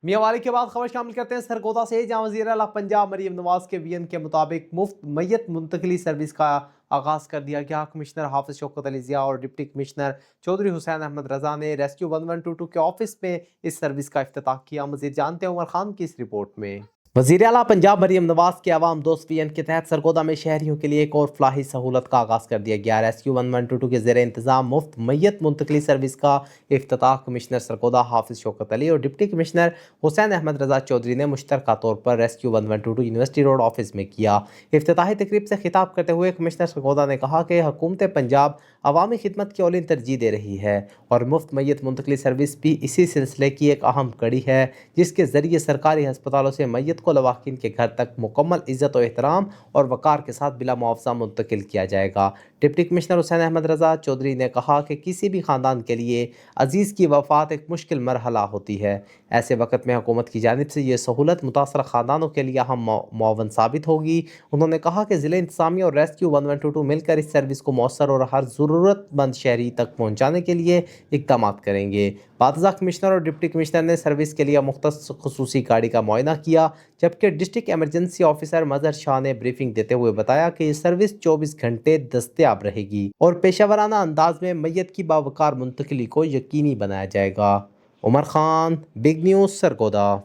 میاں والی کے بعد خبر شامل کرتے ہیں سرگودا سے، جہاں وزیر اعلیٰ پنجاب مریم نواز کے وی این کے مطابق مفت میت منتقلی سروس کا آغاز کر دیا گیا۔ کمشنر حافظ شوکت علی ضیاء اور ڈپٹی کمشنر چودھری حسین احمد رضا نے ریسکیو 1122 کے آفس میں اس سروس کا افتتاح کیا۔ مزید جانتے ہیں عمر خان کی اس رپورٹ میں۔ وزیر اعلیٰ پنجاب مریم نواز کے عوام دوست وی این کے تحت سرگودا میں شہریوں کے لیے ایک اور فلاحی سہولت کا آغاز کر دیا گیا۔ ریسکیو 1122 کے زیر انتظام مفت میت منتقلی سروس کا افتتاح کمشنر سرگودا حافظ شوکت علی اور ڈپٹی کمشنر حسین احمد رضا چودھری نے مشترکہ طور پر ریسکیو 1122 یونیورسٹی روڈ آفس میں کیا۔ افتتاحی تقریب سے خطاب کرتے ہوئے کمشنر سرگودا نے کہا کہ حکومت پنجاب عوامی خدمت کی اولین ترجیح دے رہی ہے اور مفت میت منتقلی سروس بھی اسی سلسلے کی ایک اہم کڑی ہے، جس کے ذریعے سرکاری ہسپتالوں سے میت کو لواحقین کے گھر تک مکمل عزت و احترام اور وقار کے ساتھ بلا معاوضہ منتقل کیا جائے گا۔ ڈپٹی کمشنر حسین احمد رضا چودھری نے کہا کہ کسی بھی خاندان کے لیے عزیز کی وفات ایک مشکل مرحلہ ہوتی ہے۔ ایسے وقت میں حکومت کی جانب سے یہ سہولت متاثرہ خاندانوں کے لیے اہم معاون ثابت ہوگی۔ انہوں نے کہا کہ ضلع انتظامیہ اور ریسکیو 1122 مل کر اس سروس کو مؤثر اور ہر ضرورت مند شہری تک پہنچانے کے لیے اقدامات کریں گے۔ بعد ازاں کمشنر اور ڈپٹی کمشنر نے سروس کے لیے مختص خصوصی گاڑی کا معائنہ کیا، جبکہ ڈسٹرکٹ ایمرجنسی آفیسر مظہر شاہ نے بریفنگ دیتے ہوئے بتایا کہ یہ سروس 24 گھنٹے دستیاب رہے گی اور پیشہ ورانہ انداز میں میت کی باوقار منتقلی کو یقینی بنایا جائے گا۔ عمر خان، بگ نیوز، سرگودا۔